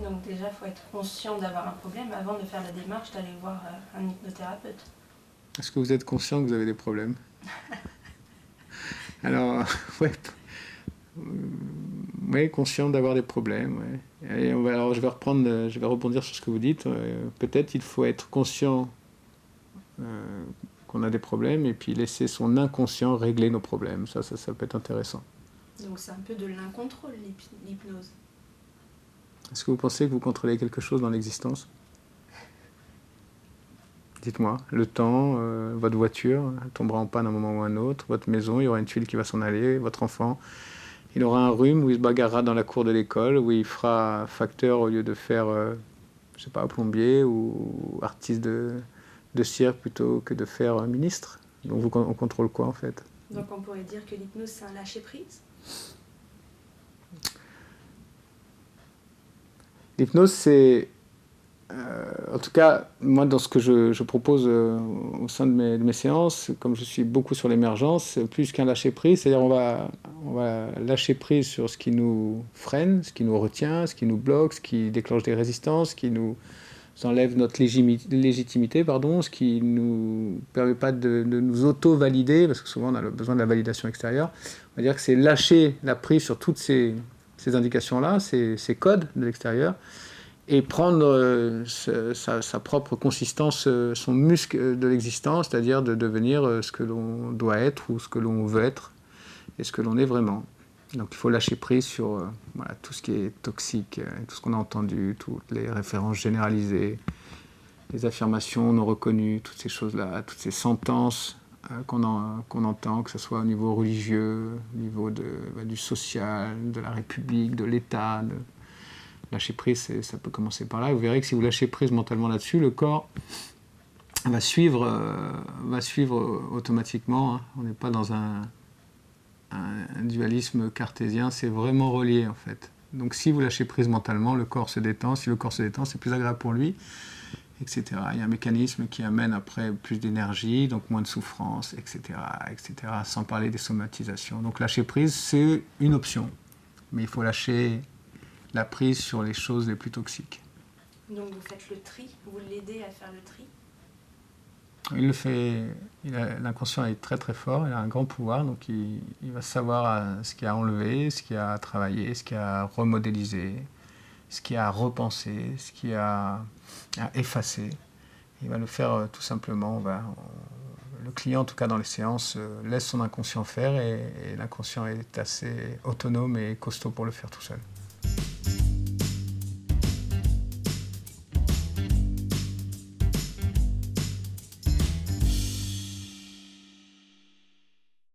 Donc déjà, il faut être conscient d'avoir un problème avant de faire la démarche d'aller voir un hypnothérapeute. Est-ce que vous êtes conscient que vous avez des problèmes? Alors, ouais, oui, conscient d'avoir des problèmes. Ouais. Et alors, je vais rebondir sur ce que vous dites. Peut-être il faut être conscient qu'on a des problèmes et puis laisser son inconscient régler nos problèmes. Ça peut être intéressant. Donc c'est un peu de l'incontrôle, l'hypnose. Est-ce que vous pensez que vous contrôlez quelque chose dans l'existence? Dites-moi, le temps, votre voiture, elle tombera en panne à un moment ou à un autre, votre maison, il y aura une tuile qui va s'en aller, votre enfant, il aura un rhume où il se bagarrera dans la cour de l'école, où il fera facteur au lieu de faire, je sais pas, plombier ou artiste de cirque plutôt que de faire ministre. Donc on contrôle quoi en fait? Donc on pourrait dire que l'hypnose c'est un lâcher-prise? L'hypnose c'est... en tout cas, moi, dans ce que je propose au sein de mes séances, comme je suis beaucoup sur l'émergence, plus qu'un lâcher-prise, c'est-à-dire on va lâcher prise sur ce qui nous freine, ce qui nous retient, ce qui nous bloque, ce qui déclenche des résistances, ce qui nous enlève notre légitimité, ce qui ne nous permet pas de nous auto-valider, parce que souvent on a besoin de la validation extérieure. On va dire que c'est lâcher la prise sur toutes ces indications-là, ces codes de l'extérieur, et prendre sa propre consistance, son muscle de l'existence, c'est-à-dire de devenir ce que l'on doit être ou ce que l'on veut être et ce que l'on est vraiment. Donc il faut lâcher prise sur voilà, tout ce qui est toxique, tout ce qu'on a entendu, toutes les références généralisées, les affirmations non reconnues, toutes ces choses-là, toutes ces sentences qu'on entend, que ce soit au niveau religieux, au niveau du social, de la République, de l'État. Lâcher prise, ça peut commencer par là. Vous verrez que si vous lâchez prise mentalement là-dessus, le corps va suivre automatiquement. Hein. On n'est pas dans un dualisme cartésien, c'est vraiment relié en fait. Donc si vous lâchez prise mentalement, le corps se détend. Si le corps se détend, c'est plus agréable pour lui, etc. Il y a un mécanisme qui amène après plus d'énergie, donc moins de souffrance, etc., etc., sans parler des somatisations. Donc lâcher prise, c'est une option. Mais il faut lâcher la prise sur les choses les plus toxiques. Donc vous faites le tri, vous l'aidez à faire le tri? Il le fait, l'inconscient est très très fort, il a un grand pouvoir, donc il va savoir ce qu'il y a à enlever, ce qu'il y a à travailler, ce qu'il y a à remodéliser, ce qu'il y a à repenser, ce qu'il y a à effacer. Il va le faire tout simplement. Le client, en tout cas dans les séances, laisse son inconscient faire et l'inconscient est assez autonome et costaud pour le faire tout seul.